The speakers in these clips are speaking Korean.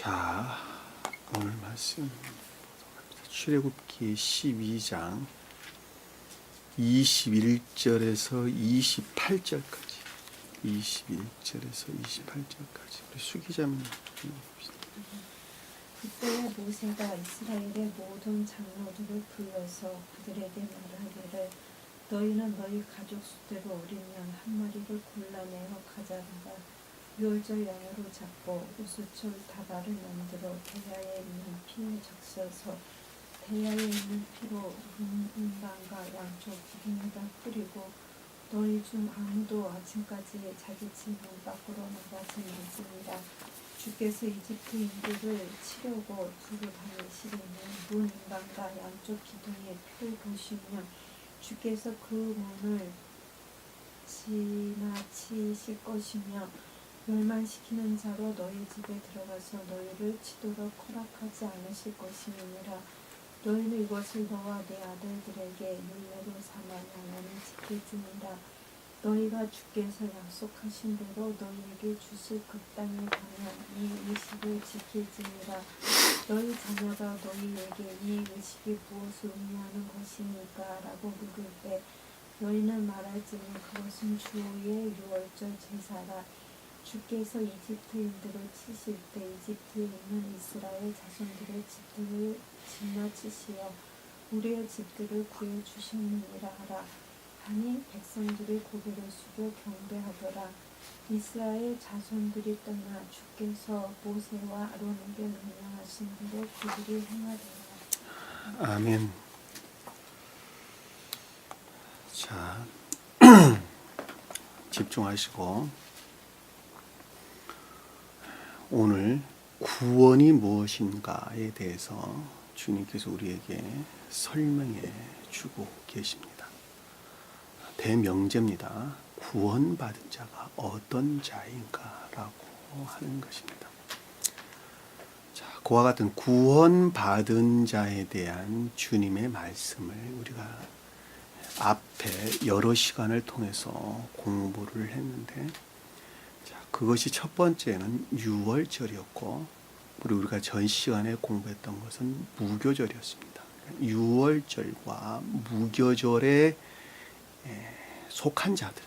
자, 오늘 말씀 출애굽기 12장 21절에서 28절까지 21절에서 28절까지 우리 수기자님 읽어봅시다. 그때 모세가 이스라엘의 모든 장로들을 불러서 그들에게 말하기를 너희는 너희 가족 수대로 어린 양 한 마리를 골라내어 가져다가 유월절 양으로 잡고 우수철 다발을 만들어 대야에 있는 피에 적셔서 대야에 있는 피로 문방과 양쪽 기둥에다 뿌리고 너희 중 아무도 아침까지 자기 집 문 밖으로 나가지 말지니라. 주께서 이집트인들을 치려고 두루 다니시리니 문 인방과 양쪽 기둥에 피를 보시며 주께서 그 문을 지나치실 것이며 멸망시키는 자로 너희 집에 들어가서 너희를 치도록 허락하지 않으실 것이니라. 너희는 이것을 너와 내 아들들에게 율례로 삼아 영원히 지킬지니라. 너희가 주께서 약속하신 대로 너희에게 주실 그 땅에 가면 이 의식을 지킬지니라. 너희 자녀가 너희에게 이 의식이 무엇을 의미하는 것입니까? 라고 물을 때 너희는 말할지니 그것은 주의 유월절 제사라. 주께서 이집트인들을 치실 때 이집트에 있는 이스라엘 자손들의 집들을 지나치시어 우리의 집들을 구해주셨느니라 하라. 하니 백성들이 고개를 숙여 경배하더라. 이스라엘 자손들이 떠나 주께서 모세와 아론에게 명령하신 대로 그들이 행하더라. 아멘. 자, 집중하시고 오늘 구원이 무엇인가에 대해서 주님께서 우리에게 설명해 주고 계십니다. 대명제입니다. 구원받은 자가 어떤 자인가라고 하는 것입니다. 자, 그와 같은 구원받은 자에 대한 주님의 말씀을 우리가 앞에 여러 시간을 통해서 공부를 했는데, 자, 그것이 첫 번째는 유월절이었고, 그리고 우리가 전 시간에 공부했던 것은 무교절이었습니다. 유월절과 무교절에 속한 자들,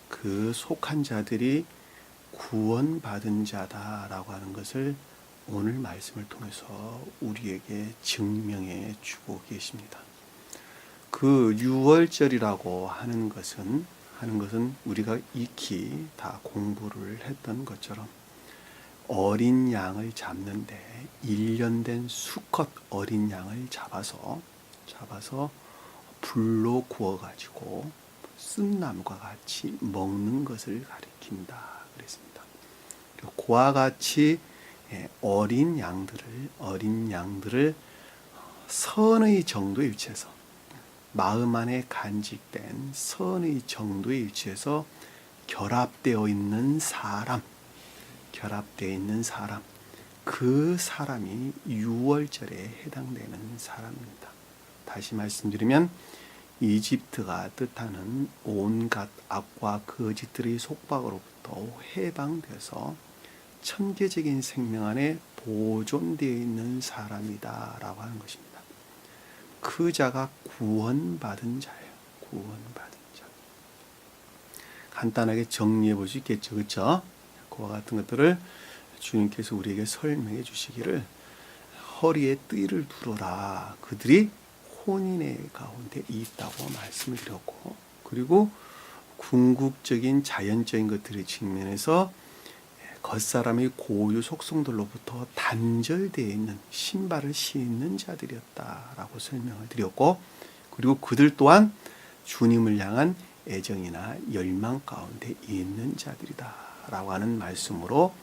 그 속한 자들이 구원받은 자다라고 하는 것을 오늘 말씀을 통해서 우리에게 증명해 주고 계십니다. 그 유월절이라고 하는 것은 우리가 익히 다 공부를 했던 것처럼 어린 양을 잡는데 1년 된 수컷 어린 양을 잡아서 불로 구워가지고 쓴나무와 같이 먹는 것을 가리킨다 그랬습니다. 그와 같이 어린 양들을 선의 정도에 위치해서, 마음 안에 간직된 선의 정도에 위치해서 결합되어 있는 사람, 그 사람이 유월절에 해당되는 사람입니다. 다시 말씀드리면 이집트가 뜻하는 온갖 악과 거짓들의 속박으로부터 해방돼서 천계적인 생명 안에 보존되어 있는 사람이다라고 하는 것입니다. 그 자가 구원받은 자예요. 구원받은 자. 간단하게 정리해 볼 수 있겠죠. 그렇죠? 그와 같은 것들을 주님께서 우리에게 설명해 주시기를 허리에 띠를 두르라. 그들이 혼인의 가운데 있다고 말씀을 드렸고, 그리고 궁극적인 자연적인 것들의 측면에서 겉사람의 고유 속성들로부터 단절되어 있는 신발을 신는 자들이었다라고 설명을 드렸고, 그리고 그들 또한 주님을 향한 애정이나 열망 가운데 있는 자들이다라고 하는 말씀으로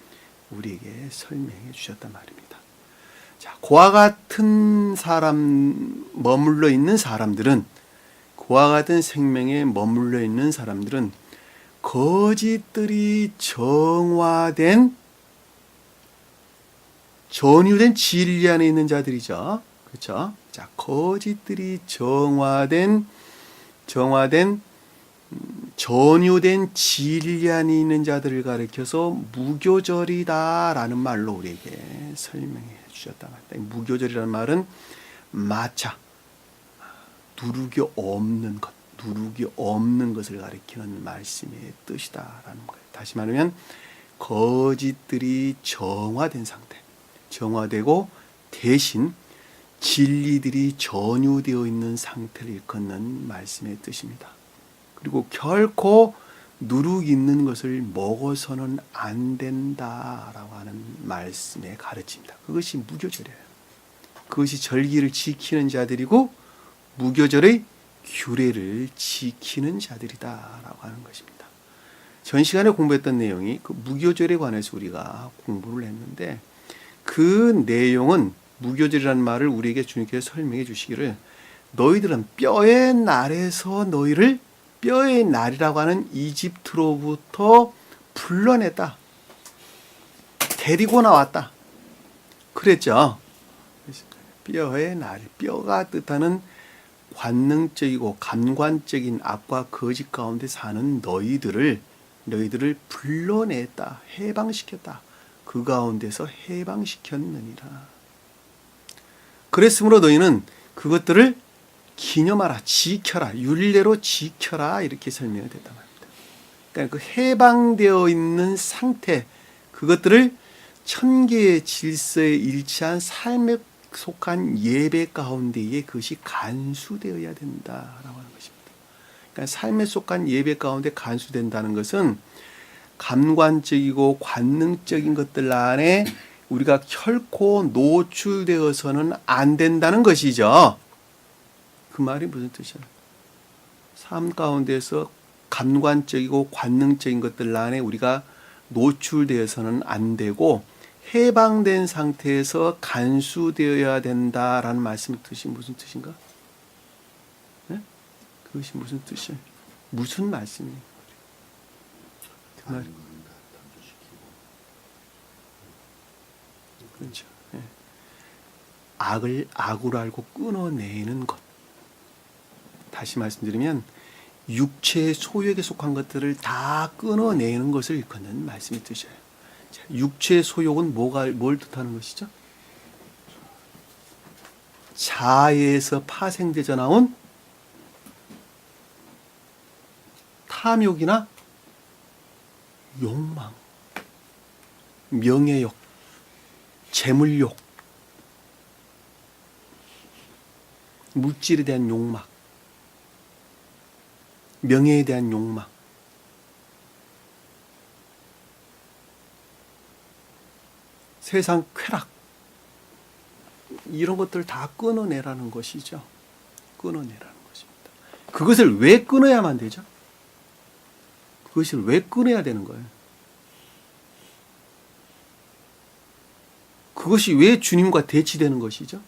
우리에게 설명해 주셨단 말입니다. 자, 그와 같은 머물러 있는 사람들은, 그와 같은 생명에 머물러 있는 사람들은 거짓들이 정화된, 전유된 진리 안에 있는 자들이죠. 그렇죠? 자, 거짓들이 정화된 전유된 진리안이 있는 자들을 가리켜서 무교절이다라는 말로 우리에게 설명해 주셨다 말이다. 무교절이라는 말은 마차, 누룩이 없는 것, 누룩이 없는 것을 가리키는 말씀의 뜻이다라는 거예요. 다시 말하면 거짓들이 정화된 상태, 정화되고 대신 진리들이 전유되어 있는 상태를 일컫는 말씀의 뜻입니다. 그리고 결코 누룩 있는 것을 먹어서는 안 된다라고 하는 말씀의 가르침입니다. 그것이 무교절이에요. 그것이 절기를 지키는 자들이고 무교절의 규례를 지키는 자들이다라고 하는 것입니다. 전 시간에 공부했던 내용이 그 무교절에 관해서 우리가 공부를 했는데 그 내용은 무교절이라는 말을 우리에게 주님께서 설명해 주시기를 너희들은 뼈의 날에서 너희를 뼈의 날이라고 하는 이집트로부터 불러냈다. 데리고 나왔다. 그랬죠. 뼈의 날, 뼈가 뜻하는 관능적이고 감관적인 악과 거짓 가운데 사는 너희들을 불러냈다. 해방시켰다. 그 가운데서 해방시켰느니라. 그랬으므로 너희는 그것들을 기념하라, 지켜라, 율례로 지켜라 이렇게 설명이 됐단 말입니다. 그러니까 그 해방되어 있는 상태, 그것들을 천계의 질서에 일치한 삶에 속한 예배 가운데에 그것이 간수되어야 된다라고 하는 것입니다. 그러니까 삶에 속한 예배 가운데 간수된다는 것은 감관적이고 관능적인 것들 안에 우리가 결코 노출되어서는 안 된다는 것이죠. 그 말이 무슨 뜻이야? 삶 가운데서 감관적이고 관능적인 것들 안에 우리가 노출되어서는 안 되고 해방된 상태에서 간수되어야 된다라는 말씀의 뜻이 무슨 뜻인가? 네? 그것이 무슨 뜻이에요? 무슨 말씀이에요? 그 말. 그렇죠. 네. 악으로 알고 끊어내는 것. 다시 말씀드리면 육체의 소유에게 속한 것들을 다 끊어내는 것을 일컫는 말씀의 뜻이에요. 자, 육체의 소욕은 뭘 뜻하는 것이죠? 자아에서 파생되져 나온 탐욕이나 욕망, 명예욕, 재물욕, 물질에 대한 욕망, 명예에 대한 욕망, 세상 쾌락, 이런 것들을 다 끊어내라는 것이죠. 끊어내라는 것입니다. 그것을 왜 끊어야만 되죠? 그것을 왜 끊어야 되는 거예요? 그것이 왜 주님과 대치되는 것이죠?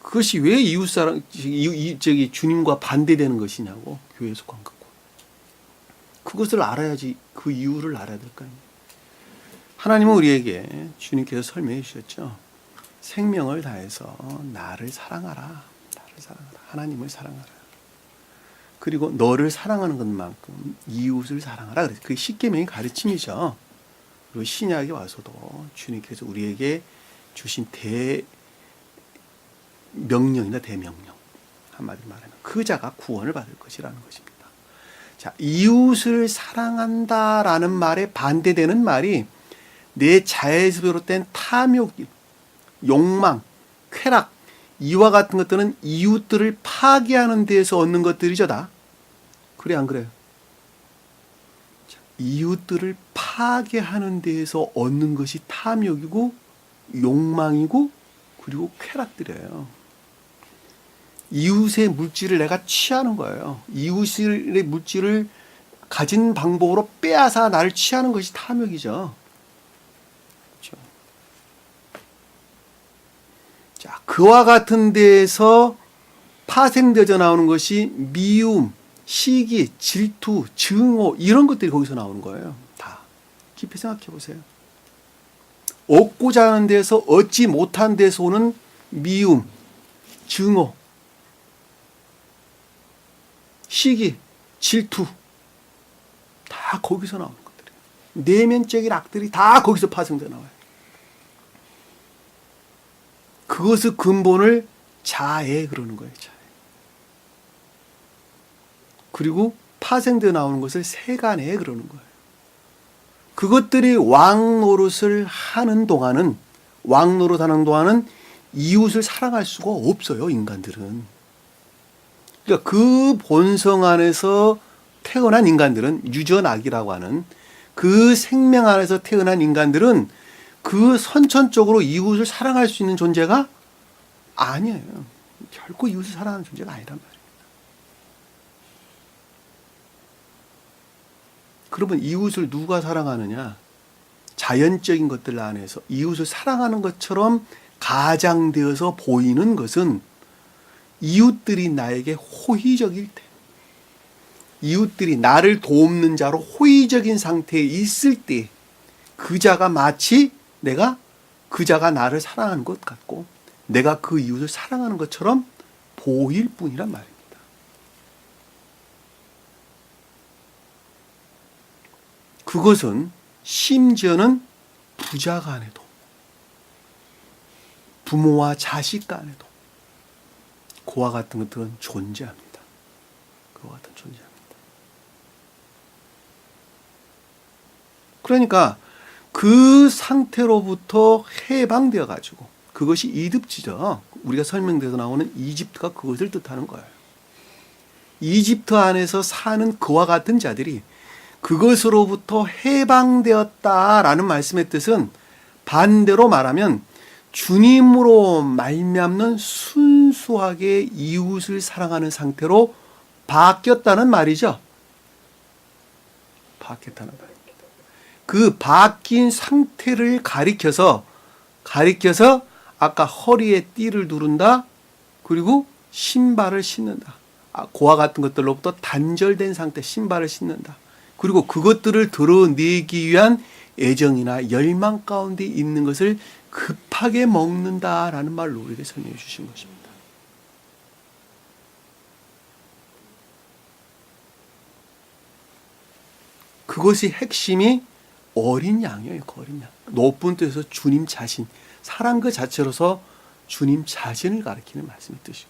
그것이 왜 이웃사랑, 주님과 반대되는 것이냐고, 교회에 속한 것과. 그것을 알아야지 그 이유를 알아야 될 거 아니에요. 하나님은 우리에게 주님께서 설명해 주셨죠. 생명을 다해서 나를 사랑하라. 나를 사랑하라. 하나님을 사랑하라. 그리고 너를 사랑하는 것만큼 이웃을 사랑하라. 그래서 그게 십계명의 가르침이죠. 그리고 신약에 와서도 주님께서 우리에게 주신 명령이나 대명령, 한마디로 말하면 그 자가 구원을 받을 것이라는 것입니다. 자, 이웃을 사랑한다라는 말에 반대되는 말이 내 자에서 비롯된 탐욕, 욕망, 쾌락, 이와 같은 것들은 이웃들을 파괴하는 데에서 얻는 것들이죠, 다. 그래, 안 그래요? 자, 이웃들을 파괴하는 데에서 얻는 것이 탐욕이고 욕망이고 그리고 쾌락들이에요. 이웃의 물질을 내가 취하는 거예요. 이웃의 물질을 가진 방법으로 빼앗아 나를 취하는 것이 탐욕이죠. 그렇죠? 자, 그와 같은 데에서 파생되어 나오는 것이 미움, 시기, 질투, 증오, 이런 것들이 거기서 나오는 거예요. 다. 깊이 생각해 보세요. 얻고자 하는 데서 얻지 못한 데서 오는 미움, 증오, 시기, 질투 다 거기서 나오는 것들이에요. 내면적인 악들이 다 거기서 파생돼 나와요. 그것의 근본을 자애 그러는 거예요. 자애. 그리고 파생되어 나오는 것을 세간애 그러는 거예요. 그것들이 왕노릇을 하는 동안은 이웃을 사랑할 수가 없어요. 인간들은. 그러니까 그 본성 안에서 태어난 인간들은 유전악이라고 하는 그 생명 안에서 태어난 인간들은 그 선천적으로 이웃을 사랑할 수 있는 존재가 아니에요. 결코 이웃을 사랑하는 존재가 아니란 말이에요. 그러면 이웃을 누가 사랑하느냐? 자연적인 것들 안에서 이웃을 사랑하는 것처럼 가장되어서 보이는 것은 이웃들이 나에게 호의적일 때, 이웃들이 나를 돕는 자로 호의적인 상태에 있을 때, 그 자가 마치 그 자가 나를 사랑하는 것 같고, 내가 그 이웃을 사랑하는 것처럼 보일 뿐이란 말입니다. 그것은 심지어는 부자 간에도, 부모와 자식 간에도 그와 같은 것들은 존재합니다. 그와 같은 존재합니다. 그러니까 그 상태로부터 해방되어 가지고, 그것이 이집트죠. 우리가 설명돼서 나오는 이집트가 그것을 뜻하는 거예요. 이집트 안에서 사는 그와 같은 자들이 그것으로부터 해방되었다라는 말씀의 뜻은 반대로 말하면 주님으로 말미암는 순수하게 이웃을 사랑하는 상태로 바뀌었다는 말이죠. 바뀌었다는 말입니다. 그 바뀐 상태를 가리켜서 아까 허리에 띠를 두른다, 그리고 신발을 신는다. 그와 같은 것들로부터 단절된 상태 신발을 신는다. 그리고 그것들을 드러내기 위한 애정이나 열망 가운데 있는 것을 급하게 먹는다라는 말로 우리에게 설명해 주신 것입니다. 그것이 핵심이 어린 양이에요. 어린 양. 높은 뜻에서 주님 자신, 사랑 그 자체로서 주님 자신을 가리키는 말씀의 뜻이고,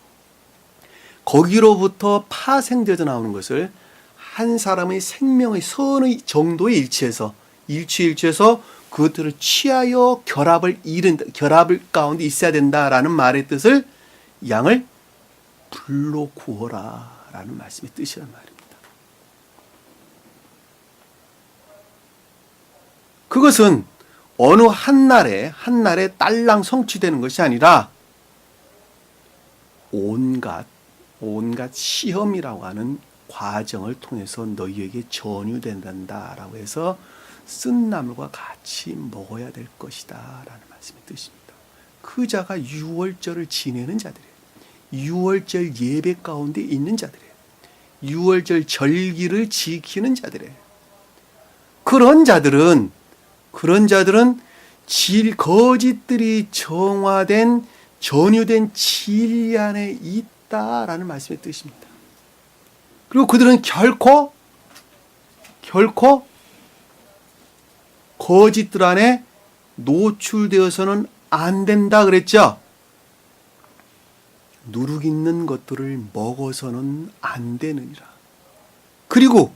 거기로부터 파생되어 나오는 것을 한 사람의 생명의 선의 정도에 일치해서 그것들을 취하여 결합을 가운데 있어야 된다라는 말의 뜻을 양을 불로 구워라라는 말씀의 뜻이란 말입니다. 그것은 어느 한날에 딸랑 성취되는 것이 아니라 온갖 시험이라고 하는 과정을 통해서 너희에게 전유된다라고 해서 쓴 나물과 같이 먹어야 될 것이다 라는 말씀의 뜻입니다. 그 자가 유월절을 지내는 자들이에요. 유월절 예배 가운데 있는 자들이에요. 유월절 절기를 지키는 자들이에요. 그런 자들은 거짓들이 전유된 진리 안에 있다라는 말씀의 뜻입니다. 그리고 그들은 결코 거짓들 안에 노출되어서는 안 된다 그랬죠. 누룩 있는 것들을 먹어서는 안 되느니라. 그리고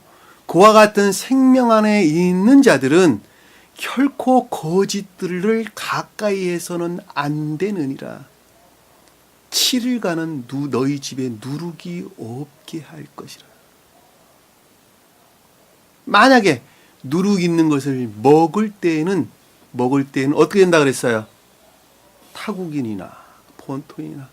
그와 같은 생명 안에 있는 자들은 결코 거짓들을 가까이 해서는 안 되느니라. 7일간은 너희 집에 누룩이 없게 할 것이라. 만약에 누룩 있는 것을 먹을 때에는 어떻게 된다 그랬어요? 타국인이나 본토인이나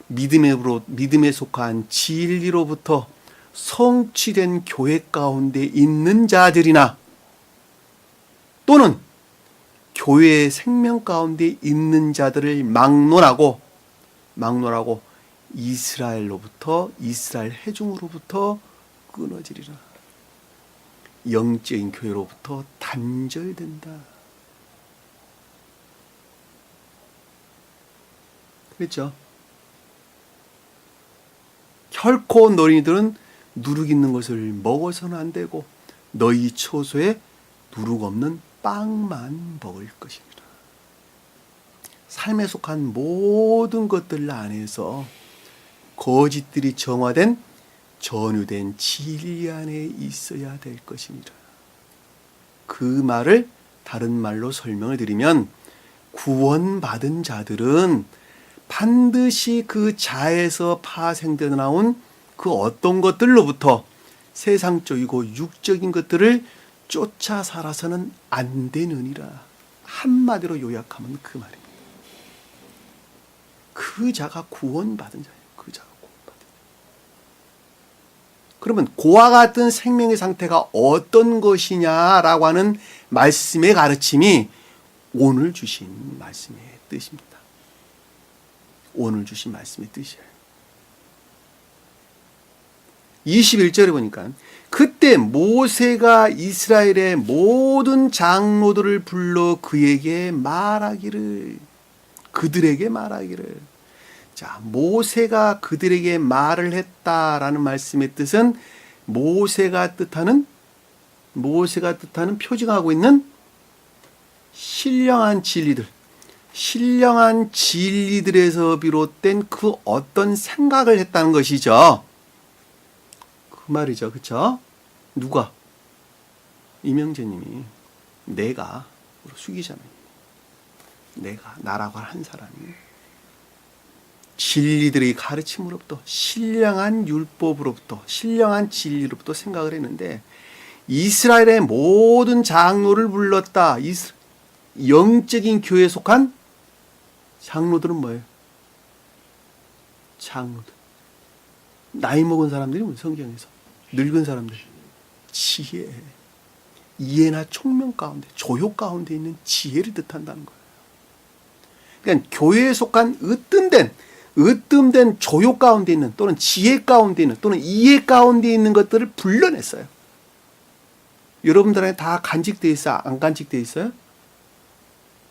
믿음에 속한 진리로부터 성취된 교회 가운데 있는 자들이나 또는 교회의 생명 가운데 있는 자들을 막론하고 이스라엘 회중으로부터 끊어지리라. 영적인 교회로부터 단절된다. 그렇죠? 결코 너희들은 누룩 있는 것을 먹어서는 안 되고 너희 처소에 누룩 없는 빵만 먹을 것입니다. 삶에 속한 모든 것들 안에서 거짓들이 정화된 전유된 진리 안에 있어야 될 것입니다. 그 말을 다른 말로 설명을 드리면 구원받은 자들은 반드시 그 자에서 파생되어 나온 그 어떤 것들로부터 세상적이고 육적인 것들을 쫓아 살아서는 안 되느니라. 한마디로 요약하면 그 말입니다. 그 자가 구원받은 자예요. 그 자가 구원받은 자. 그러면 그와 같은 생명의 상태가 어떤 것이냐라고 하는 말씀의 가르침이 오늘 주신 말씀의 뜻입니다. 오늘 주신 말씀의 뜻이에요. 21절에 보니까 그때 모세가 이스라엘의 모든 장로들을 불러 그들에게 말하기를. 자, 모세가 그들에게 말을 했다라는 말씀의 뜻은 모세가 뜻하는 표징하고 있는 신령한 진리들에서 비롯된 그 어떤 생각을 했다는 것이죠. 그 말이죠. 그렇죠? 누가? 이명재님이 내가 수기자매님 나라고 한 사람이 진리들의 가르침으로부터 신령한 율법으로부터 신령한 진리로부터 생각을 했는데 이스라엘의 모든 장로를 불렀다. 영적인 교회에 속한 장로들은 뭐예요? 장로들. 나이 먹은 사람들이 뭐예요? 성경에서. 늙은 사람들. 지혜. 이해나 총명 가운데, 조효 가운데 있는 지혜를 뜻한다는 거예요. 그러니까 교회에 속한 으뜸된 조효 가운데 있는 또는 지혜 가운데 있는 또는 이해 가운데 있는 것들을 불러냈어요. 여러분들한테 다 간직되어 있어요? 안 간직되어 있어요?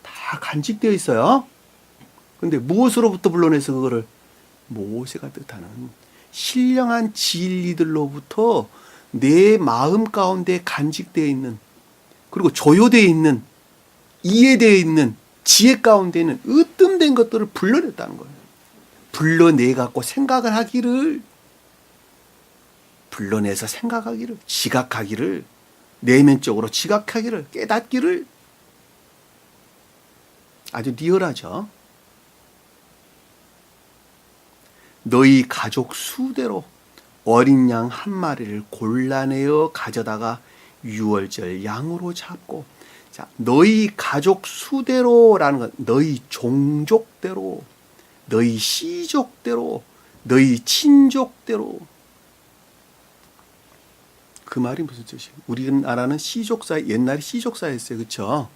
다 간직되어 있어요. 그런데 무엇으로부터 불러내서 그거를? 모세가 뜻하는 신령한 진리들로부터 내 마음 가운데 간직되어 있는 그리고 조효되어 있는 이해되어 있는 지혜 가운데 있는 으뜸된 것들을 불러냈다는 거예요. 불러내갖고 생각을 하기를 불러내서 생각하기를 지각하기를 내면적으로 지각하기를 깨닫기를 아주 리얼하죠. 너희 가족 수대로 어린 양 한 마리를 골라내어 가져다가 유월절 양으로 잡고 자, 너희 가족 수대로라는 건 너희 종족대로 너희 시족대로 너희 친족대로 그 말이 무슨 뜻이에요? 우리나라는 시족사 옛날에 시족사였어요. 그렇죠?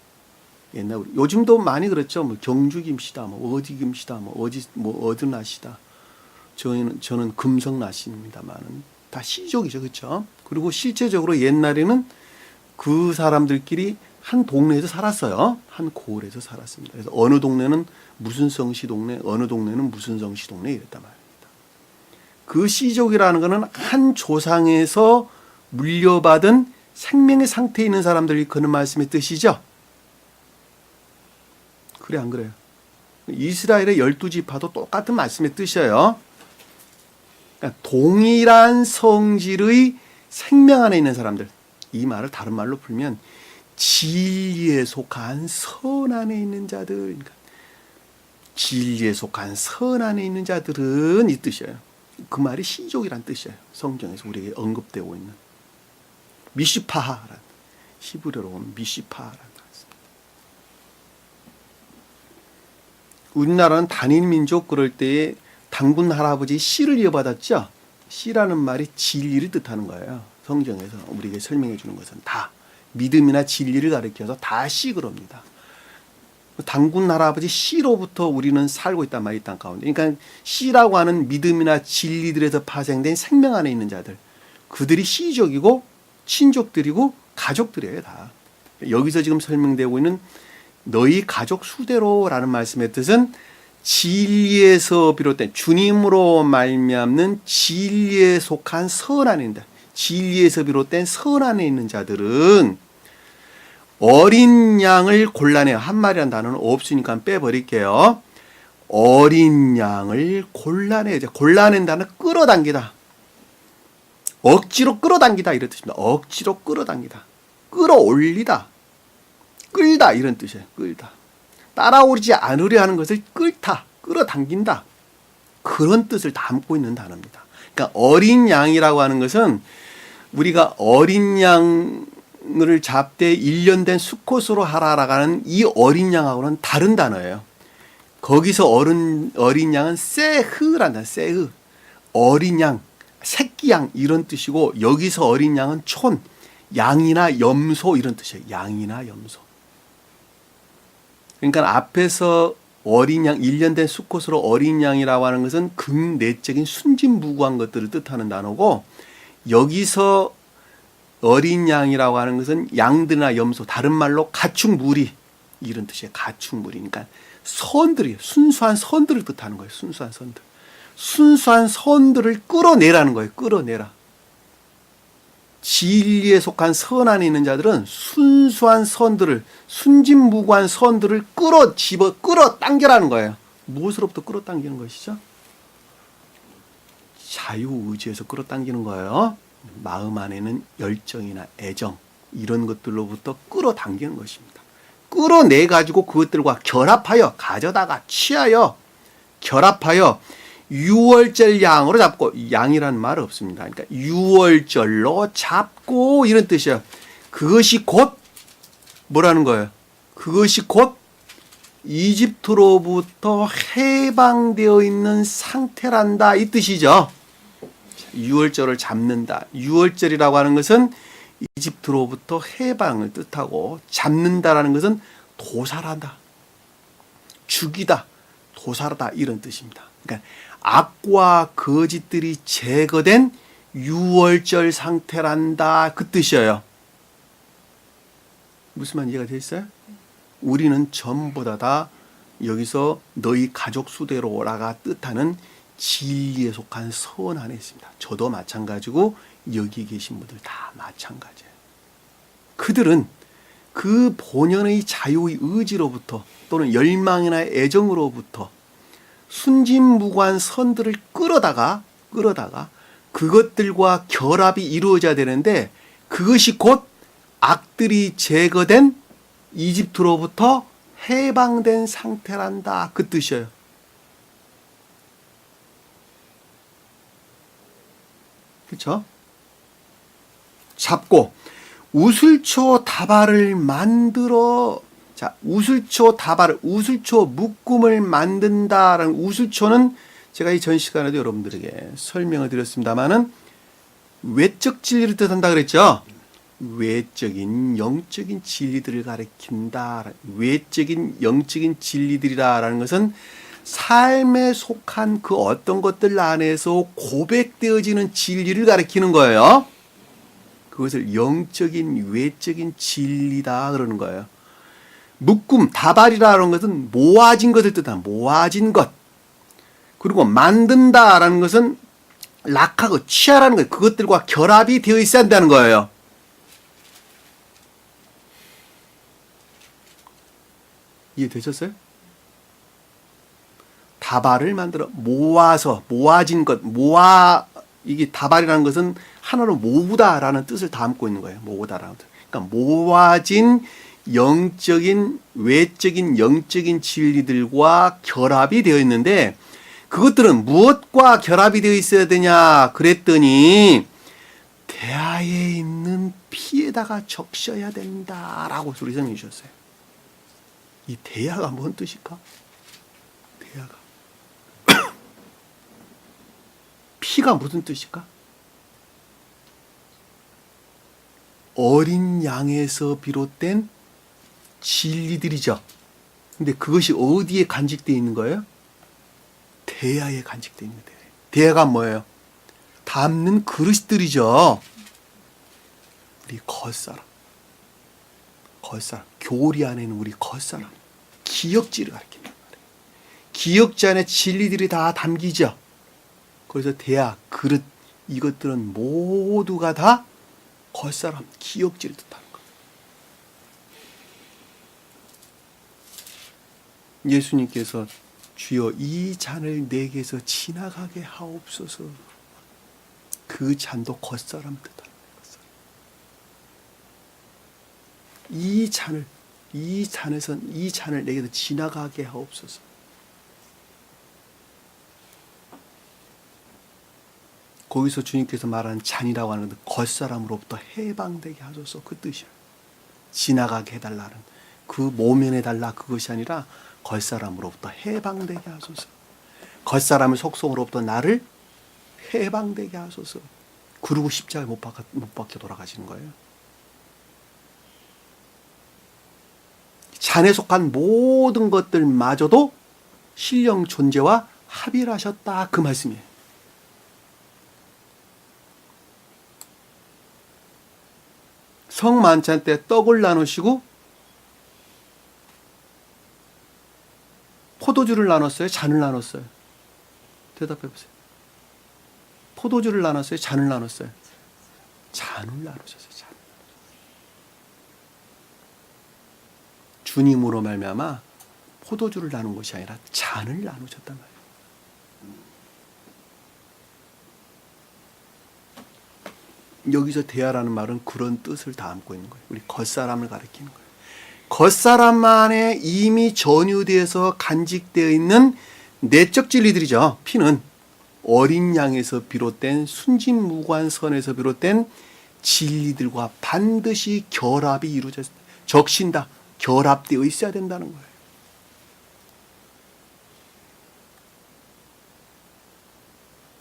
옛날 요즘도 많이 그렇죠. 뭐 경주김씨다, 뭐 어디김씨다, 뭐 어드나시다. 저는 금성나시입니다만은 다 시족이죠, 그렇죠? 그리고 실제적으로 옛날에는 그 사람들끼리 한 동네에서 살았어요. 한 고을에서 살았습니다. 그래서 어느 동네는 무슨 성씨 동네, 어느 동네는 무슨 성씨 동네 이랬단 말입니다. 그 시족이라는 것은 한 조상에서 물려받은 생명의 상태에 있는 사람들이 그런 말씀의 뜻이죠. 그래 안 그래요? 이스라엘의 12지파도 똑같은 말씀의 뜻이에요. 그러니까 동일한 성질의 생명 안에 있는 사람들. 이 말을 다른 말로 풀면 진리에 속한 선 안에 있는 자들. 그러니까 진리에 속한 선 안에 있는 자들은 이 뜻이에요. 그 말이 시족이란 뜻이에요. 성경에서 우리에게 언급되고 있는 미시파하라는 히브리어로 보면 미시파하라는 뜻입니다. 우리나라는 단일 민족 그럴 때에 단군 할아버지 씨를 이어받았죠. 씨라는 말이 진리를 뜻하는 거예요. 성경에서 우리에게 설명해 주는 것은 다 믿음이나 진리를 가리켜서 다 씨 그럽니다. 단군 할아버지 씨로부터 우리는 살고 있단 말이 땅 가운데. 그러니까 씨라고 하는 믿음이나 진리들에서 파생된 생명 안에 있는 자들. 그들이 씨족이고 친족들이고 가족들이에요. 다. 여기서 지금 설명되고 있는 너희 가족 수대로라는 말씀의 뜻은 진리에서 비롯된 주님으로 말미암는 진리에 속한 선 안에 있다. 진리에서 비롯된 선 안에 있는 자들은 어린 양을 골라내요. 한 마리란 단어는 없으니까 빼버릴게요. 어린 양을 골라내요. 골라낸다는 끌어당기다. 억지로 끌어당기다 이런 뜻입니다. 억지로 끌어당기다. 끌어올리다. 끌다 이런 뜻이에요. 끌다. 따라오지 않으려 하는 것을 끌다. 끌어당긴다. 그런 뜻을 담고 있는 단어입니다. 그러니까 어린 양이라고 하는 것은 우리가 어린 양을 잡되 1년 된 수컷으로 하라라고 하는 이 어린 양하고는 다른 단어예요. 거기서 어린 양은 세흐란다. 세흐. 어린 양, 새끼 양 이런 뜻이고 여기서 어린 양은 촌, 양이나 염소 이런 뜻이에요. 양이나 염소. 그러니까 앞에서 어린 양, 1년 된 수컷으로 어린 양이라고 하는 것은 극내적인 순진무구한 것들을 뜻하는 단어고 여기서 어린 양이라고 하는 것은 양들이나 염소, 다른 말로 가축무리 이런 뜻이에요. 가축무리. 그러니까 선들이에요. 순수한 선들을 뜻하는 거예요. 순수한 선들. 순수한 선들을 끌어내라는 거예요. 끌어내라. 진리에 속한 선 안에 있는 자들은 순수한 선들을, 순진무구한 선들을 끌어당겨라는 거예요. 무엇으로부터 끌어당기는 것이죠? 자유의지에서 끌어당기는 거예요. 마음 안에는 열정이나 애정 이런 것들로부터 끌어당기는 것입니다. 끌어내가지고 그것들과 결합하여 가져다가 취하여 결합하여 유월절 양으로 잡고, 양이라는 말 없습니다. 그러니까 유월절로 잡고 이런 뜻이에요. 그것이 곧 뭐라는 거예요? 그것이 곧 이집트로부터 해방되어 있는 상태란다 이 뜻이죠. 유월절을 잡는다. 유월절이라고 하는 것은 이집트로부터 해방을 뜻하고 잡는다라는 것은 도살한다. 죽이다. 도살하다 이런 뜻입니다. 그러니까 악과 거짓들이 제거된 유월절 상태란다 그 뜻이에요. 무슨 말 이해가 되셨어요? 우리는 전부 다 여기서 너희 가족 수대로라가 뜻하는 진리에 속한 선 안에 있습니다. 저도 마찬가지고 여기 계신 분들 다 마찬가지예요. 그들은 그 본연의 자유의 의지로부터 또는 열망이나 애정으로부터 순진무구한 선들을 끌어다가 그것들과 결합이 이루어져야 되는데 그것이 곧 악들이 제거된 이집트로부터 해방된 상태란다 그 뜻이에요. 그렇죠? 잡고 우슬초 다발을 만들어, 자, 우슬초 다발을, 우슬초 묶음을 만든다라는, 우슬초는 제가 이 전 시간에도 여러분들에게 설명을 드렸습니다만은 외적 진리를 뜻한다 그랬죠. 외적인 영적인 진리들을 가리킨다. 외적인 영적인 진리들이라는 것은 삶에 속한 그 어떤 것들 안에서 고백되어지는 진리를 가리키는 거예요. 그것을 영적인 외적인 진리다 그러는 거예요. 묶음, 다발이라는 것은 모아진 것을 뜻하는 모아진 것. 그리고 만든다라는 것은 락하고 취하라는 거예요. 그것들과 결합이 되어 있어야 한다는 거예요. 이해되셨어요? 다발을 만들어 모아서 모아진 것, 이게 다발이라는 것은 하나로 모으다라는 뜻을 담고 있는 거예요. 모으다라는 뜻. 그러니까 모아진 영적인 외적인 영적인 진리들과 결합이 되어 있는데 그것들은 무엇과 결합이 되어 있어야 되냐 그랬더니 대하에 있는 피에다가 적셔야 된다라고 우리 선생님이 주셨어요. 이 대하가 뭔 뜻일까? 대하가 피가 무슨 뜻일까? 어린 양에서 비롯된 진리들이죠. 근데 그것이 어디에 간직되어 있는 거예요? 대야에 간직되어 있는 거예요. 대야가 뭐예요? 담는 그릇들이죠. 우리 겉사람. 겉사람. 교리 안에 있는 우리 겉사람. 기억지를 가리킨단 말이에요. 기역자 안에 진리들이 다 담기죠. 그래서 대야, 그릇, 이것들은 모두가 다 겉사람, 기역지를 뜻하는 거예요. 예수님께서 주여 이 잔을 내게서 지나가게 하옵소서. 그 잔도 겉사람 뜻하는 거예요. 이 잔을 내게서 지나가게 하옵소서. 거기서 주님께서 말하는 잔이라고 하는 것은 겉사람으로부터 해방되게 하소서, 그 뜻이에요. 지나가게 해달라는, 그 모면해달라 그것이 아니라 겉사람으로부터 해방되게 하소서. 겉사람의 속성으로부터 나를 해방되게 하소서. 그리고 십자가에 못 박혀 돌아가시는 거예요. 잔에 속한 모든 것들마저도 신령 존재와 합의를 하셨다, 그 말씀이에요. 성만찬 때 떡을 나누시고 포도주를 나눴어요? 잔을 나눴어요? 대답해 보세요. 포도주를 나눴어요? 잔을 나눴어요? 잔을 나누셨어요. 잔. 주님으로 말미암아 포도주를 나눈 것이 아니라 잔을 나누셨단 말이에요. 여기서 대하라는 말은 그런 뜻을 담고 있는 거예요. 우리 겉사람을 가리키는 거예요. 겉사람 안에 이미 전유되어서 간직되어 있는 내적 진리들이죠. 피는 어린 양에서 비롯된 순진무관선에서 비롯된 진리들과 반드시 결합이 이루어져서 적신다, 결합되어 있어야 된다는 거예요.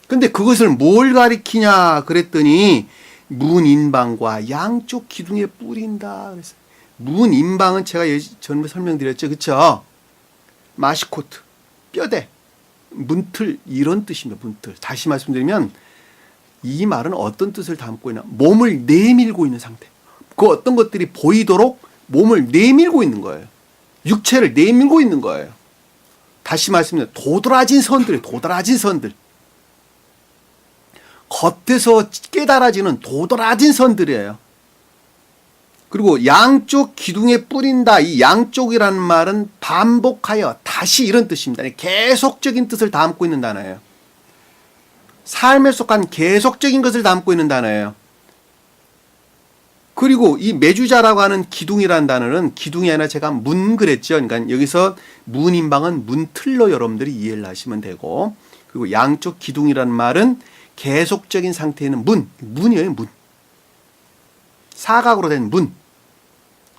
근데 그것을 뭘 가리키냐 그랬더니 문인방과 양쪽 기둥에 뿌린다 그랬어요. 문인방은 제가 전에 설명드렸죠. 그렇죠? 마시코트, 뼈대, 문틀 이런 뜻입니다. 문틀. 다시 말씀드리면 이 말은 어떤 뜻을 담고 있나? 몸을 내밀고 있는 상태. 그 어떤 것들이 보이도록 몸을 내밀고 있는 거예요. 육체를 내밀고 있는 거예요. 다시 말씀드리면 도드라진 선들이에요. 도드라진 선들. 겉에서 깨달아지는 도드라진 선들이에요. 그리고 양쪽 기둥에 뿌린다. 이 양쪽이라는 말은 반복하여 다시 이런 뜻입니다. 계속적인 뜻을 담고 있는 단어예요. 삶에 속한 계속적인 것을 담고 있는 단어예요. 그리고 이 매주자라고 하는 기둥이라는 단어는 기둥이 아니라 제가 문 그랬죠. 그러니까 여기서 문인방은 문틀로 여러분들이 이해를 하시면 되고, 그리고 양쪽 기둥이라는 말은 계속적인 상태에 있는 문이에요. 문. 사각으로 된 문.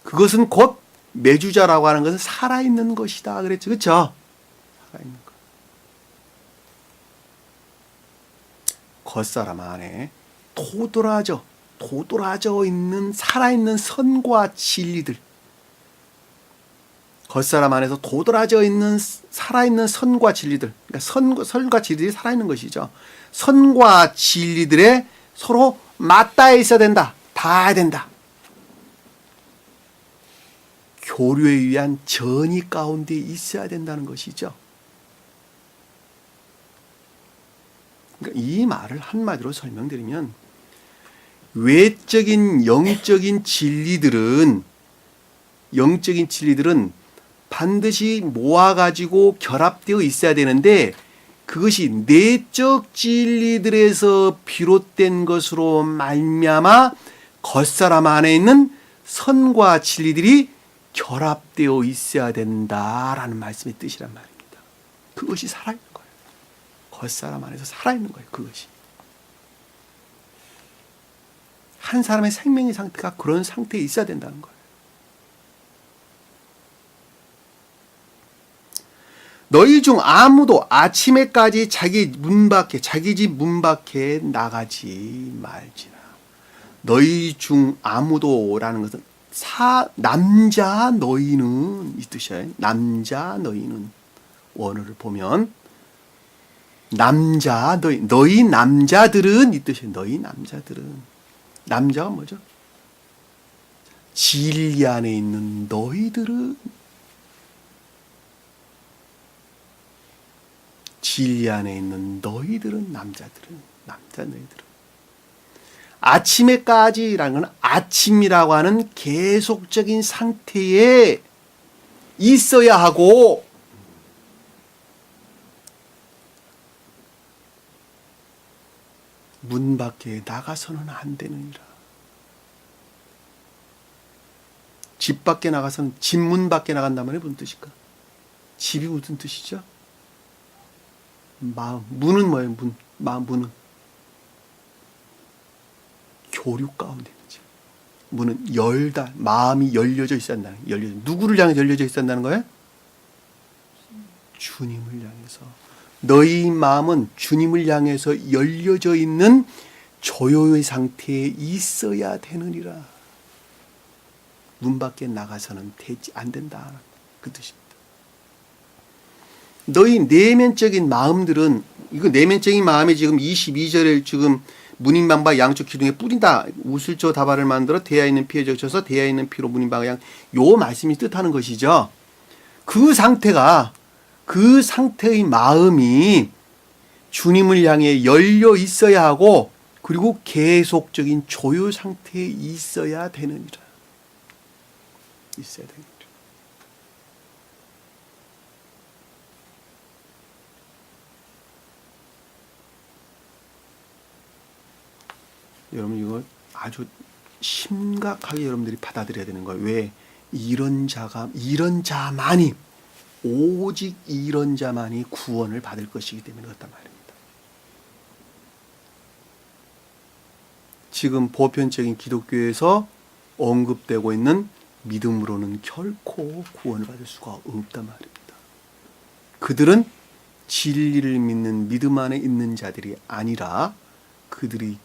그것은 곧 매주자라고 하는 것은 살아있는 것이다 그랬죠. 그렇죠? 살아있는 것. 겉사람 안에 도드라져 있는 살아있는 선과 진리들. 겉사람 안에서 도드라져 있는 살아있는 선과 진리들. 그러니까 선과 진리들이 살아있는 것이죠. 선과 진리들에 서로 맞닿아 있어야 된다. 닿아야 된다. 교류에 위한 전이 가운데 있어야 된다는 것이죠. 그러니까 이 말을 한마디로 설명드리면 외적인 영적인 진리들은 반드시 모아가지고 결합되어 있어야 되는데 그것이 내적 진리들에서 비롯된 것으로 말미암아 겉사람 안에 있는 선과 진리들이 결합되어 있어야 된다라는 말씀의 뜻이란 말입니다. 그것이 살아있는 거예요. 겉사람 안에서 살아있는 거예요. 그것이. 한 사람의 생명의 상태가 그런 상태에 있어야 된다는 거예요. 너희 중 아무도 아침에까지 자기 집 문 밖에 나가지 말지라. 너희 중 아무도라는 것은 남자 너희는 이 뜻이에요. 남자 너희는 원어를 보면 남자 너희 남자들은 이 뜻이에요. 너희 남자들은. 남자가 뭐죠? 진리 안에 있는 너희들은 진리 안에 있는 너희들은 남자 너희들은 아침에까지라는 건 아침이라고 하는 계속적인 상태에 있어야 하고 문 밖에 나가서는 안 되느니라. 집 밖에 나가서는 집 문 밖에 나간다면 무슨 뜻일까? 집이 무슨 뜻이죠? 마음. 문은 뭐예요? 문은 교류 가운데 있지. 문은 열다. 마음이 열려져 있어야 한다는. 누구를 향해 열려져 있어야 한다는 거예요? 주님을 향해서. 너희 마음은 주님을 향해서 열려져 있는 조요의 상태에 있어야 되느니라. 문 밖에 나가서는 안 된다. 그 뜻입니다. 너희 내면적인 마음들은, 이거 내면적인 마음이 지금 22절에 지금 문인방과 양쪽 기둥에 뿌린다. 우슬조 다발을 만들어 대야 있는 피에 적셔서 대야 있는 피로 문인방과 양, 요 말씀이 뜻하는 것이죠. 그 상태의 마음이 주님을 향해 열려 있어야 하고, 그리고 계속적인 조요 상태에 있어야 되느니라. 있어야 되느니라. 여러분, 이거 아주 심각하게 여러분들이 받아들여야 되는 거예요. 왜? 이런 자만이, 오직 이런 자만이 구원을 받을 것이기 때문에 그렇단 말입니다. 지금 보편적인 기독교에서 언급되고 있는 믿음으로는 결코 구원을 받을 수가 없단 말입니다. 그들은 진리를 믿는 믿음 안에 있는 자들이 아니라 그들이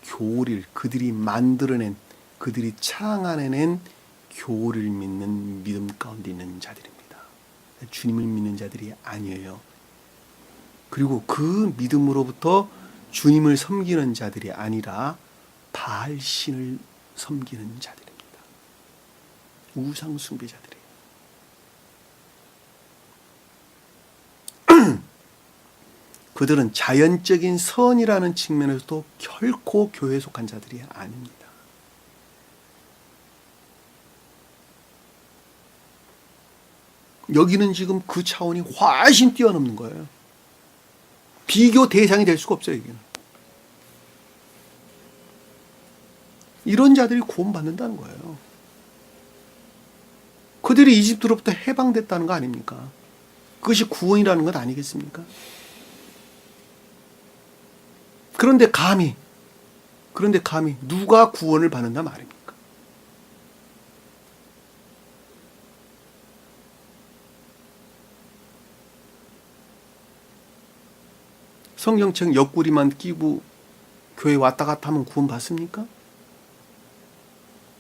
그들이 만들어낸, 그들이 창안해낸 교리를 믿는 믿음 가운데 있는 자들입니다. 주님을 믿는 자들이 아니에요. 그리고 그 믿음으로부터 주님을 섬기는 자들이 아니라 바알신을 섬기는 자들입니다. 우상 숭배자들이에요. 그들은 자연적인 선이라는 측면에서도 결코 교회에 속한 자들이 아닙니다. 여기는 지금 그 차원이 훨씬 뛰어넘는 거예요. 비교 대상이 될 수가 없어요, 여기는. 이런 자들이 구원받는다는 거예요. 그들이 이집트로부터 해방됐다는 거 아닙니까? 그것이 구원이라는 것 아니겠습니까? 그런데 감히 누가 구원을 받는다 말입니까? 성경책 옆구리만 끼고 교회 왔다 갔다 하면 구원 받습니까?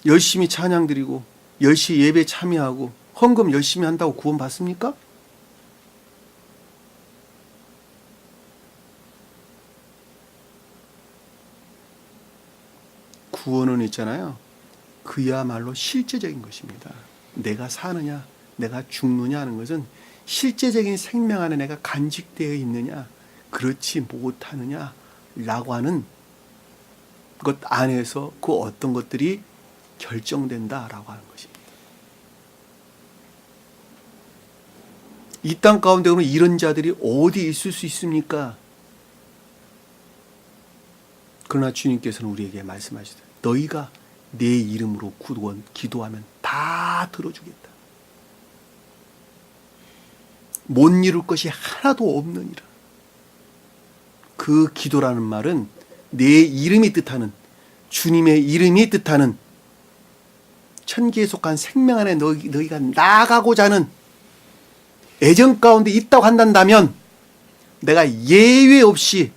열심히 찬양 드리고 열심히 예배 참여하고 헌금 열심히 한다고 구원 받습니까? 구원은 있잖아요. 그야말로 실제적인 것입니다. 내가 사느냐, 내가 죽느냐 하는 것은 실제적인 생명 안에 내가 간직되어 있느냐, 그렇지 못하느냐 라고 하는 것 안에서 그 어떤 것들이 결정된다라고 하는 것입니다. 이 땅 가운데 오면 이런 자들이 어디 있을 수 있습니까? 그러나 주님께서는 우리에게 말씀하시되 너희가 내 이름으로 기도하면 다 들어주겠다. 못 이룰 것이 하나도 없느니라. 그 기도라는 말은 내 이름이 뜻하는, 주님의 이름이 뜻하는, 천기에 속한 생명 안에 너희가 나아가고자 하는 애정 가운데 있다고 한다면 내가 예외 없이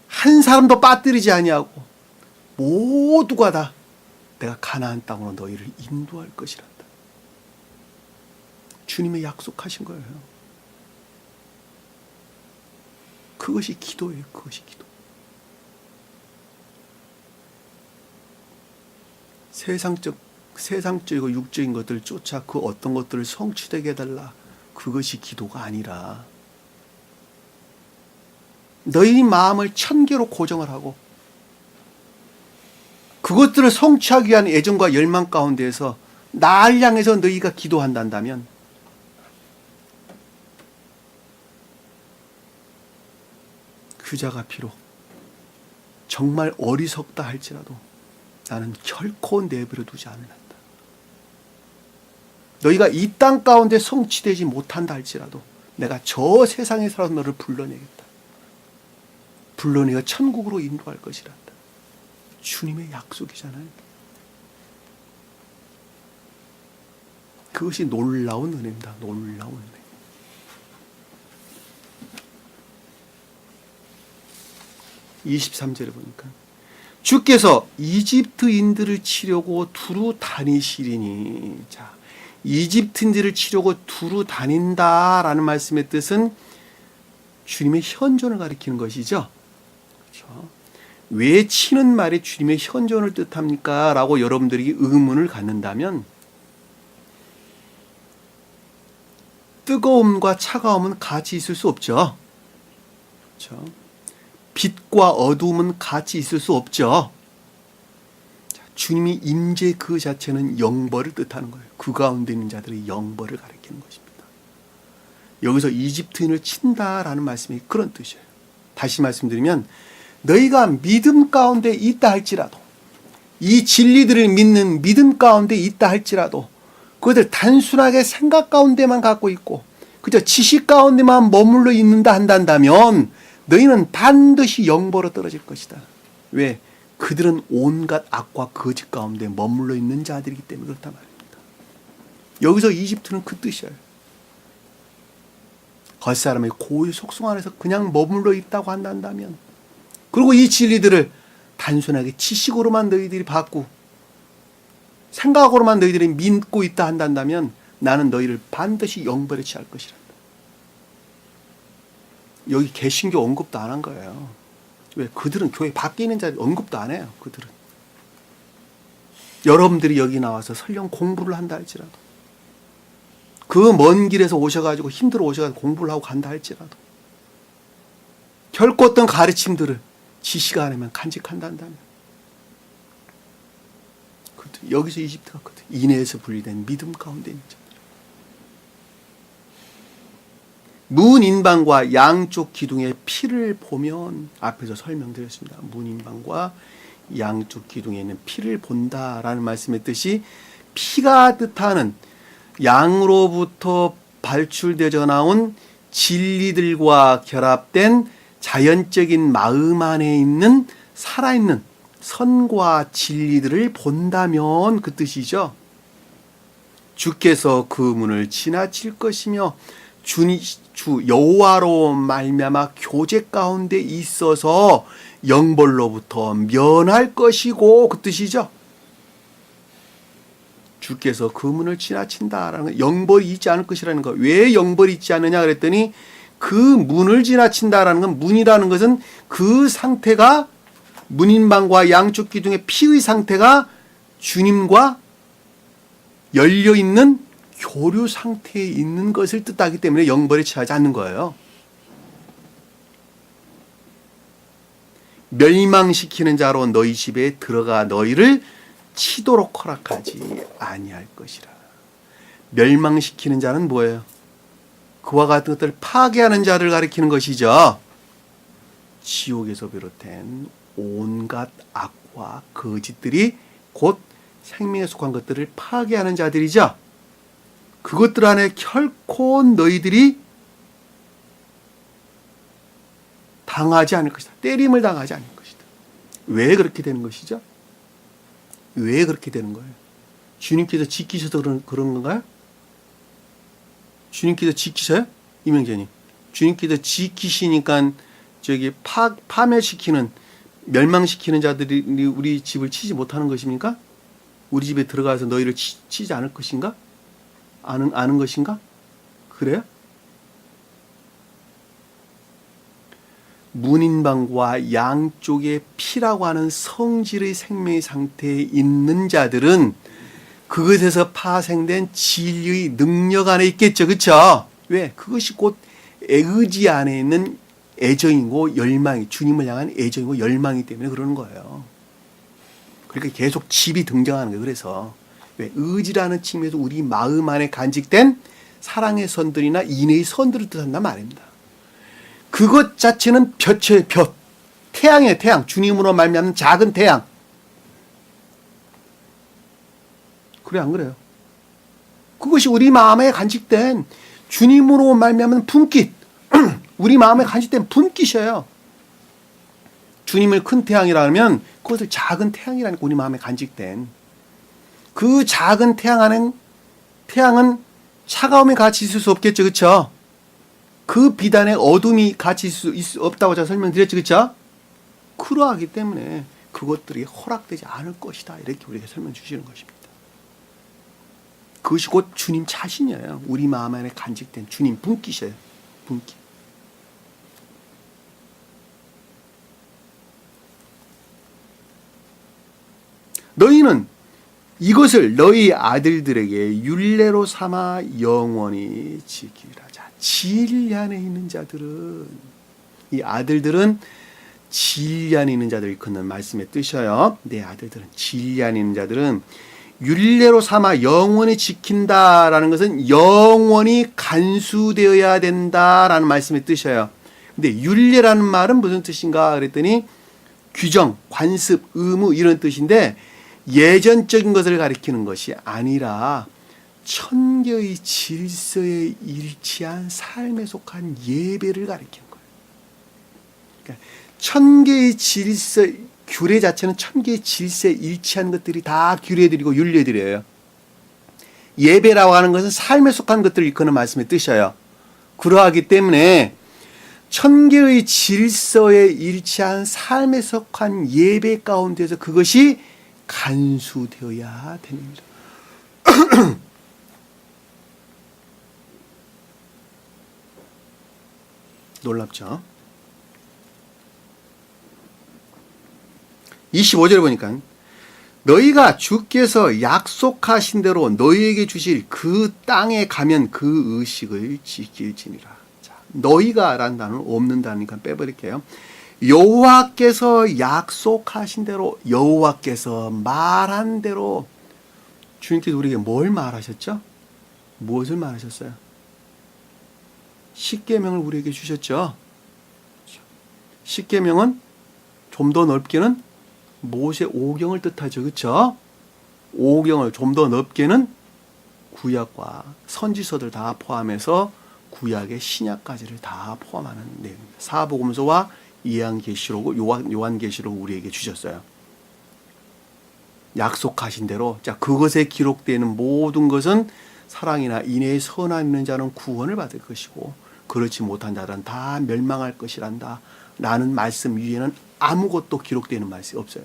한 사람도 빠뜨리지 아니하고 모두가 다 내가 가나안 땅으로 너희를 인도할 것이란다. 주님의 약속하신 거예요. 그것이 기도예요. 그것이 기도. 세상적이고 육적인 것들을 쫓아 그 어떤 것들을 성취되게 해달라. 그것이 기도가 아니라 너희 마음을 천개로 고정을 하고 그것들을 성취하기 위한 애정과 열망 가운데에서 나를 향해서 너희가 기도한다면 그 자가 비록 정말 어리석다 할지라도 나는 결코 내버려 두지 않는다. 너희가 이 땅 가운데 성취되지 못한다 할지라도 내가 저 세상에 살아서 너를 불러내겠다. 불러내어 천국으로 인도할 것이란다. 주님의 약속이잖아요. 그것이 놀라운 은혜입니다. 놀라운 은혜. (23절에) 보니까 주께서 이집트인들을 치려고 두루 다니시리니, 자, 이집트인들을 치려고 두루 다닌다라는 말씀의 뜻은 주님의 현존을 가리키는 것이죠. 그렇죠? 왜 치는 말이 주님의 현존을 뜻합니까? 라고 여러분들이 의문을 갖는다면 뜨거움과 차가움은 같이 있을 수 없죠. 그렇죠? 빛과 어두움은 같이 있을 수 없죠. 자, 주님이 임재 그 자체는 영벌을 뜻하는 거예요. 그 가운데 있는 자들의 영벌을 가리키는 것입니다. 여기서 이집트인을 친다라는 말씀이 그런 뜻이에요. 다시 말씀드리면 너희가 믿음 가운데 있다 할지라도, 이 진리들을 믿는 믿음 가운데 있다 할지라도 그것을 단순하게 생각 가운데만 갖고 있고 그저 지식 가운데만 머물러 있는다 한다면 너희는 반드시 영벌로 떨어질 것이다. 왜? 그들은 온갖 악과 거짓 가운데 머물러 있는 자들이기 때문에 그렇단 말입니다. 여기서 이집트는 그 뜻이에요. 겉사람의 고유 속성 안에서 그냥 머물러 있다고 한다면, 그리고 이 진리들을 단순하게 지식으로만 너희들이 받고 생각으로만 너희들이 믿고 있다 한다면 나는 너희를 반드시 영벌에 취할 것이란다. 여기 개신교 언급도 안 한 거예요. 왜? 그들은 교회 밖에 있는 자들 언급도 안 해요. 그들은. 여러분들이 여기 나와서 설령 공부를 한다 할지라도, 그 먼 길에서 오셔가지고 힘들어 오셔가지고 공부를 하고 간다 할지라도 결코 어떤 가르침들을 지시가 아니면 간직한다면 여기서 이집트가 거든. 인해에서 분리된 믿음 가운데 있는 자들. 문인방과 양쪽 기둥의 피를 보면, 앞에서 설명드렸습니다. 문인방과 양쪽 기둥에 있는 피를 본다라는 말씀의 뜻이, 피가 뜻하는 양으로부터 발출되어 나온 진리들과 결합된 자연적인 마음 안에 있는 살아있는 선과 진리들을 본다면 그 뜻이죠. 주께서 그 문을 지나칠 것이며 주 여호와로 말미암아 교제 가운데 있어서 영벌로부터 면할 것이고, 그 뜻이죠. 주께서 그 문을 지나친다라는 거, 영벌이 있지 않을 것이라는 거. 왜 영벌이 있지 않느냐 그랬더니 그 문을 지나친다라는 건, 문이라는 것은 그 상태가, 문인방과 양쪽 기둥의 피의 상태가 주님과 열려있는 교류 상태에 있는 것을 뜻하기 때문에 영벌에 취하지 않는 거예요. 멸망시키는 자로 너희 집에 들어가 너희를 치도록 허락하지 아니할 것이라. 멸망시키는 자는 뭐예요? 그와 같은 것들을 파괴하는 자를 가리키는 것이죠. 지옥에서 비롯된 온갖 악과 거짓들이 곧 생명에 속한 것들을 파괴하는 자들이죠. 그것들 안에 결코 너희들이 당하지 않을 것이다. 때림을 당하지 않을 것이다. 왜 그렇게 되는 것이죠? 왜 그렇게 되는 거예요? 주님께서 지키셔서 그런 건가요? 주님께서 지키셔요? 이명재님, 주님께서 지키시니까 저기 파멸시키는, 멸망시키는 자들이 우리 집을 치지 못하는 것입니까? 우리 집에 들어가서 너희를 치지 않을 것인가? 아는 것인가? 그래요? 문인방과 양쪽의 피라고 하는 성질의 생명의 상태에 있는 자들은 그것에서 파생된 진리의 능력 안에 있겠죠. 그렇죠? 왜? 그것이 곧 에그지 안에 있는 애정이고 열망이, 주님을 향한 애정이고 열망이 때문에 그러는 거예요. 그러니까 계속 집이 등장하는 거예요. 그래서 왜? 의지라는 측면에서 우리 마음 안에 간직된 사랑의 선들이나 인애의 선들을 뜻한단 말입니다. 그것 자체는 볕의 볕, 태양이에요. 태양. 주님으로 말미암는 작은 태양. 그래 안 그래요? 그것이 우리 마음에 간직된 주님으로 말미암은 분깃, 우리 마음에 간직된 분깃이에요. 주님을 큰 태양이라 하면 그것을 작은 태양이라니까. 우리 마음에 간직된 그 작은 태양은 차가움이 같이 있을 수 없겠죠, 그렇죠? 그 비단에 어둠이 같이 있을 수 없다고 제가 설명드렸죠, 그렇죠? 그러하기 때문에 그것들이 허락되지 않을 것이다, 이렇게 우리에게 설명 주시는 것입니다. 그것이 곧 주님 자신이에요. 우리 마음 안에 간직된 주님 분깃이에요. 분깃. 너희는 이것을 너희 아들들에게 율례로 삼아 영원히 지키라. 자, 진리 안에 있는 자들은, 이 아들들은 진리 안에 있는 자들을 일컫는 말씀의 뜻이에요. 내 아들들은, 진리 안에 있는 자들은 율례로 삼아 영원히 지킨다라는 것은 영원히 간수되어야 된다라는 말씀의 뜻이에요. 근데 율례라는 말은 무슨 뜻인가 그랬더니 규정, 관습, 의무 이런 뜻인데 예전적인 것을 가리키는 것이 아니라 천계의 질서에 일치한 삶에 속한 예배를 가리키는 거예요. 그러니까 천계의 질서, 규례 자체는 천계의 질서에 일치한 것들이 다 규례들이고 율례들이에요. 예배라고 하는 것은 삶에 속한 것들을 일컫는 말씀의 뜻이에요. 그러하기 때문에 천계의 질서에 일치한 삶에 속한 예배 가운데서 그것이 간수되어야 됩니다. 놀랍죠? 25절에 보니까 너희가 주께서 약속하신 대로 너희에게 주실 그 땅에 가면 그 의식을 지킬지니라. 자, 너희가 라는 단어는 없는다니까 빼버릴게요. 여호와께서 약속하신 대로, 여호와께서 말한 대로 주님께서 우리에게 뭘 말하셨죠? 무엇을 말하셨어요? 십계명을 우리에게 주셨죠. 십계명은 좀 더 넓게는 모세 오경을 뜻하죠. 그렇죠? 오경을 좀 더 넓게는 구약과 선지서들 다 포함해서 구약의 신약까지를 다 포함하는 내용입니다. 사복음서와 예한계시록, 요한계시록 우리에게 주셨어요. 약속하신 대로, 자, 그것에 기록되는 모든 것은 사랑이나 인애의 선한 있는 자는 구원을 받을 것이고 그렇지 못한 자들은 다 멸망할 것이란다 라는 말씀 위에는 아무것도 기록되는 말씀이 없어요.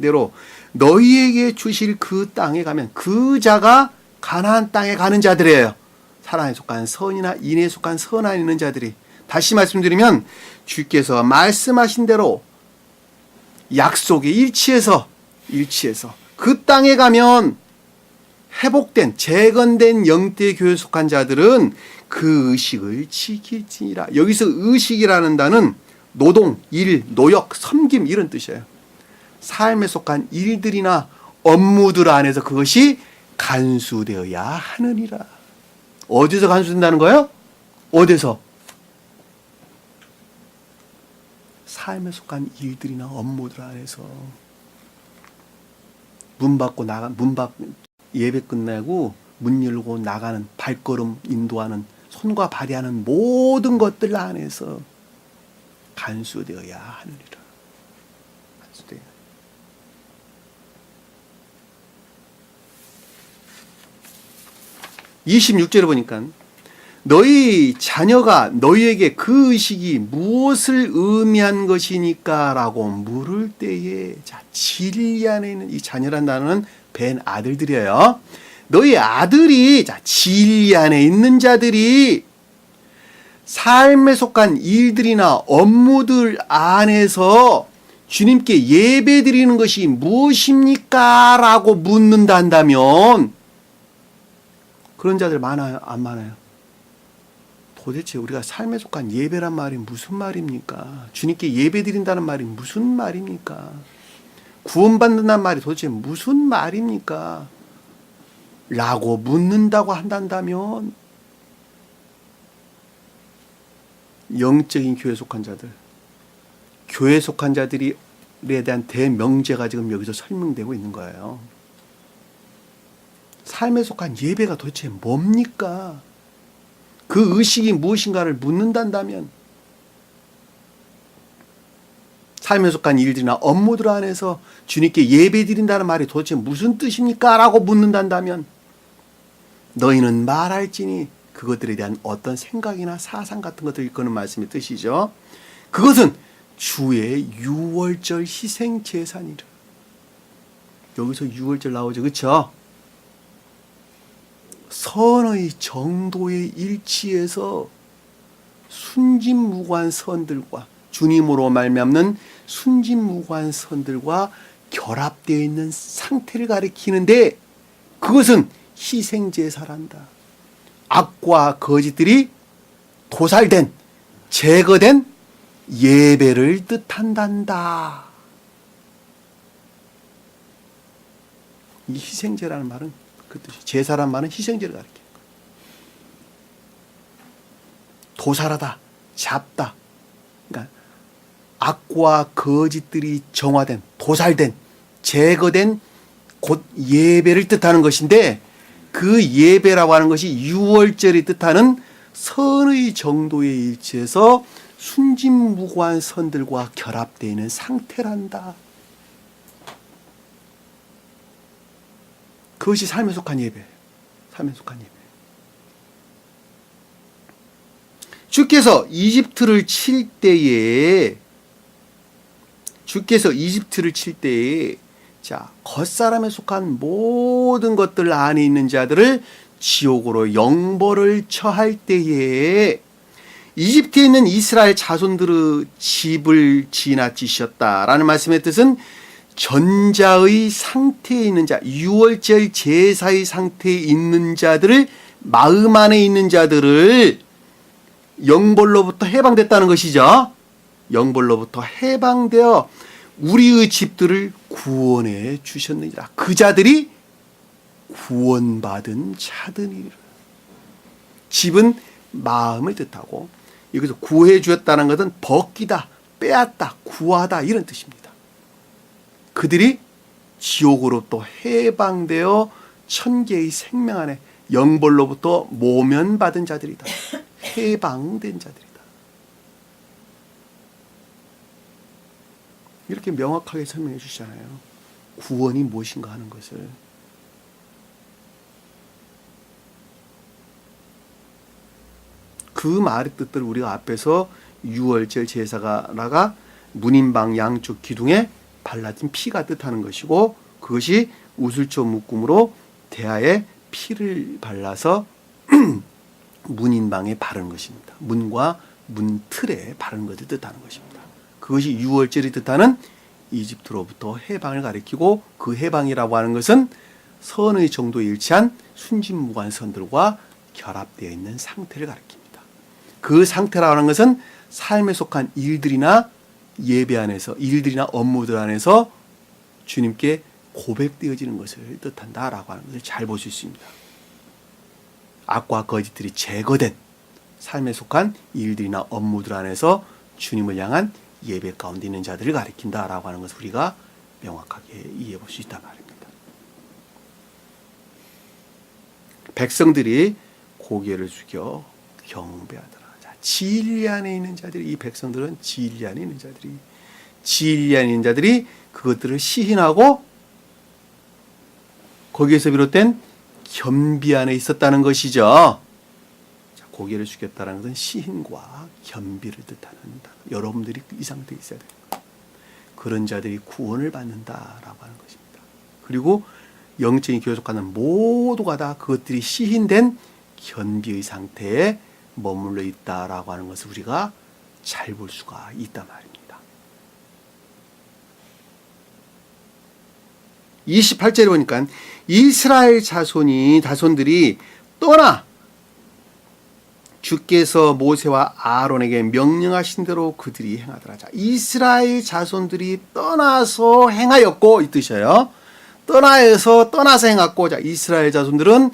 대로 너희에게 주실 그 땅에 가면 그 자가 가나안 땅에 가는 자들이에요. 사랑에 속한 선이나 인애에 속한 선한 있는 자들이. 다시 말씀드리면 주께서 말씀하신 대로 약속에 일치해서 그 땅에 가면 회복된 재건된 영대 교회에 속한 자들은 그 의식을 지킬지니라. 여기서 의식이라는 단어는 노동, 일, 노역, 섬김 이런 뜻이에요. 삶에 속한 일들이나 업무들 안에서 그것이 간수되어야 하느니라. 어디서 간수된다는 거예요? 어디서? 삶에 속한 일들이나 업무들 안에서 예배 끝나고 문 열고 나가는 발걸음 인도하는 손과 발이 하는 모든 것들 안에서 간수되어야 하느니라. 간수되어야. 26절에 보니까 너희 자녀가 너희에게 그 의식이 무엇을 의미한 것이니까 라고 물을 때에, 자, 진리 안에 있는 이 자녀란 단어는 벤 아들들이에요. 너희 아들이, 자, 진리 안에 있는 자들이 삶에 속한 일들이나 업무들 안에서 주님께 예배 드리는 것이 무엇입니까? 라고 묻는다면 그런 자들 많아요? 안 많아요? 도대체 우리가 삶에 속한 예배란 말이 무슨 말입니까? 주님께 예배 드린다는 말이 무슨 말입니까? 구원받는다는 말이 도대체 무슨 말입니까? 라고 묻는다고 한다면 영적인 교회에 속한 자들, 교회에 속한 자들에 대한 대명제가 지금 여기서 설명되고 있는 거예요. 삶에 속한 예배가 도대체 뭡니까? 그 의식이 무엇인가를 묻는다면 삶에 속한 일들이나 업무들 안에서 주님께 예배 드린다는 말이 도대체 무슨 뜻입니까? 라고 묻는다면 너희는 말할지니 그것들에 대한 어떤 생각이나 사상 같은 것들을 이끄는 말씀의 뜻이죠. 그것은 주의 유월절 희생제사니라. 여기서 유월절 나오죠. 그렇죠? 선의 정도의 일치에서 순진무구한 선들과 주님으로 말미암는 순진무구한 선들과 결합되어 있는 상태를 가리키는데 그것은 희생제사란다. 악과 거짓들이 도살된, 제거된 예배를 뜻한단다. 이 희생제라는 말은 그 뜻이, 제사란 말은 희생제를 가리켜요. 도살하다, 잡다. 그러니까 악과 거짓들이 정화된, 도살된, 제거된 곧 예배를 뜻하는 것인데 그 예배라고 하는 것이 유월절이 뜻하는 선의 정도의 일치에서 순진무구한 선들과 결합되어 있는 상태란다. 그것이 삶에 속한 예배. 삶에 속한 예배. 주께서 이집트를 칠 때에 자, 겉사람에 속한 모든 것들 안에 있는 자들을 지옥으로 영벌을 처할 때에 이집트에 있는 이스라엘 자손들의 집을 지나치셨다라는 말씀의 뜻은 전자의 상태에 있는 자, 유월절 제사의 상태에 있는 자들을, 마음 안에 있는 자들을 영벌로부터 해방됐다는 것이죠. 영벌로부터 해방되어 우리의 집들을 구원해 주셨느니라. 그 자들이 구원받은 자들이라. 집은 마음을 뜻하고 여기서 구해 주었다는 것은 벗기다, 빼앗다, 구하다 이런 뜻입니다. 그들이 지옥으로 또 해방되어 천계의 생명 안에 영벌로부터 모면받은 자들이다. 해방된 자들이다. 이렇게 명확하게 설명해 주시잖아요. 구원이 무엇인가 하는 것을. 그 말의 뜻들을 우리가 앞에서 유월절 제사가 나가 문인방 양쪽 기둥에 발라진 피가 뜻하는 것이고 그것이 우슬초 묶음으로 대하에 피를 발라서 문인방에 바르는 것입니다. 문과 문틀에 바르는 것을 뜻하는 것입니다. 그것이 유월절이 뜻하는 이집트로부터 해방을 가리키고 그 해방이라고 하는 것은 선의 정도에 일치한 순진무구한 선들과 결합되어 있는 상태를 가리킵니다. 그 상태라고 하는 것은 삶에 속한 일들이나 예배 안에서, 일들이나 업무들 안에서 주님께 고백되어지는 것을 뜻한다라고 하는 것을 잘 보실 수 있습니다. 악과 거짓들이 제거된 삶에 속한 일들이나 업무들 안에서 주님을 향한 예배 가운데 있는 자들을 가리킨다라고 하는 것을 우리가 명확하게 이해해 볼 수 있단 말입니다. 백성들이 고개를 숙여 경배하더라. 자, 진리 안에 있는 자들이, 이 백성들은 진리 안에 있는 자들이, 진리 안에 있는 자들이 그것들을 시인하고 거기에서 비롯된 겸비 안에 있었다는 것이죠. 자, 고개를 숙였다는 것은 시인과 겸비를 뜻하는 단어. 여러분들이 이 상태에 있어야 됩니다. 그런 자들이 구원을 받는다라고 하는 것입니다. 그리고 영적인 교회에 속하는 모두가 다 그것들이 시인된 겸비의 상태에 머물러 있다라고 하는 것을 우리가 잘 볼 수가 있단 말입니다. 28절에 보니까 이스라엘 자손들이 떠나 주께서 모세와 아론에게 명령하신 대로 그들이 행하더라. 자, 이스라엘 자손들이 떠나서 행하였고 이 뜻이에요. 떠나서 행했고, 자, 이스라엘 자손들은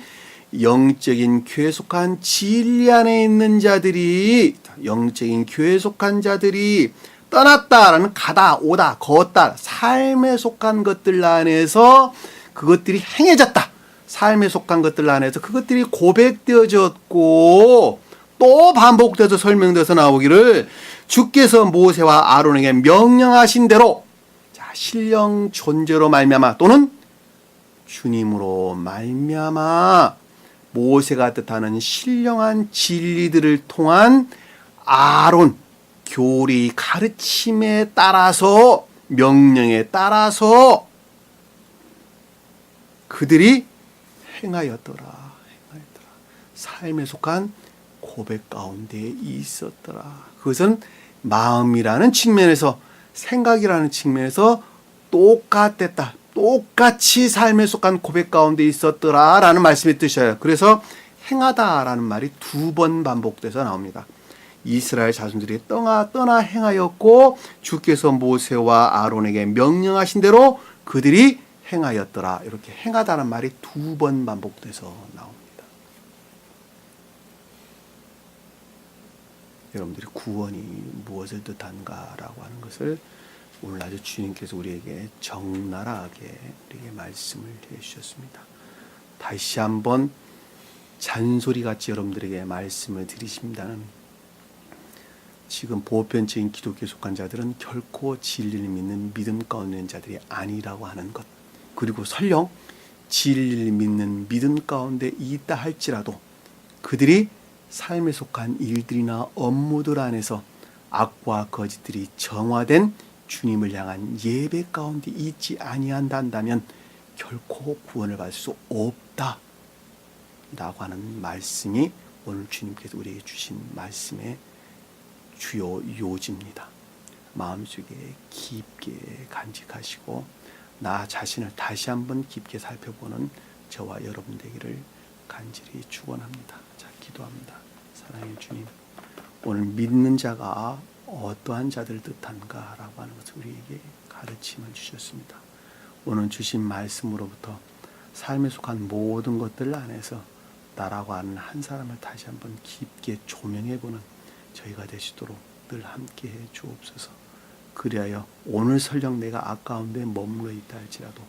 영적인 교회에 속한 진리 안에 있는 자들이, 영적인 교회에 속한 자들이 떠났다라는 가다, 오다, 걷다, 삶에 속한 것들 안에서 그것들이 행해졌다. 삶에 속한 것들 안에서 그것들이 고백되어졌고 또 반복돼서 설명돼서 나오기를 주께서 모세와 아론에게 명령하신 대로, 자, 신령 존재로 말미암아 또는 주님으로 말미암아 모세가 뜻하는 신령한 진리들을 통한 아론 교리 가르침에 따라서, 명령에 따라서 그들이 행하였더라. 삶에 속한 고백 가운데 있었더라. 그것은 마음이라는 측면에서, 생각이라는 측면에서 똑같았다. 똑같이 삶에 속한 고백 가운데 있었더라 라는 말씀이 뜻이에요. 그래서 행하다 라는 말이 2번 반복돼서 나옵니다. 이스라엘 자손들이 떠나 행하였고 주께서 모세와 아론에게 명령하신 대로 그들이 행하였더라. 이렇게 행하다는 말이 2번 반복돼서 나옵니다. 여러분들이 구원이 무엇을 뜻한가라고 하는 것을 오늘 아주 주님께서 우리에게 적나라하게 우리에게 말씀을 해주셨습니다. 다시 한번 잔소리같이 여러분들에게 말씀을 드리십니다는, 지금 보편적인 기독교에 속한 자들은 결코 진리를 믿는 믿음 가운데 있는 자들이 아니라고 하는 것, 그리고 설령 진리를 믿는 믿음 가운데 있다 할지라도 그들이 삶에 속한 일들이나 업무들 안에서 악과 거짓들이 정화된 주님을 향한 예배 가운데 있지 아니한다면 결코 구원을 받을 수 없다 라고 하는 말씀이 오늘 주님께서 우리에게 주신 말씀의 주요 요지입니다. 마음속에 깊게 간직하시고 나 자신을 다시 한번 깊게 살펴보는 저와 여러분 되기를 간절히 축원합니다. 자, 기도합니다. 사랑의 주님, 오늘 믿는 자가 어떠한 자들 뜻한가라고 하는 것을 우리에게 가르침을 주셨습니다. 오늘 주신 말씀으로부터 삶에 속한 모든 것들 안에서 나라고 하는 한 사람을 다시 한번 깊게 조명해보는 저희가 되시도록 늘 함께해 주옵소서. 그리하여 오늘 설령 내가 아까운데 머물러 있다 할지라도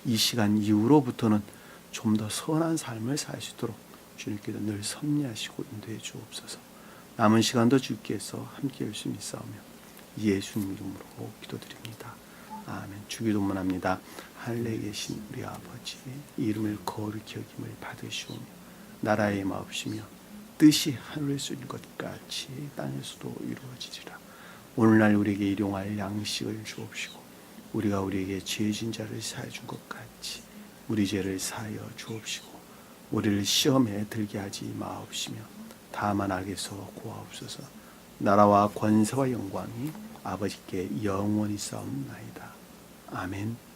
이 시간 이후로부터는 좀 더 선한 삶을 살 수 있도록 주님께서 늘 섭리하시고 인도해 주옵소서. 남은 시간도 주께서 함께 열심히 싸우며 예수님 이름으로 기도드립니다. 아멘. 주기도문합니다. 하늘에 계신 우리 아버지, 이름을 거룩히 여김을 받으시오며 나라의 마옵시며 뜻이 하늘에서 이룬 것 같이 땅에서도 이루어지리라. 오늘날 우리에게 일용할 양식을 주옵시고 우리가 우리에게 죄진 자를 사해 준 것 같이 우리 죄를 사하여 주옵시고 우리를 시험에 들게 하지 마옵시며 다만 악에서 구하옵소서. 나라와 권세와 영광이 아버지께 영원히 싸움나이다. 아멘.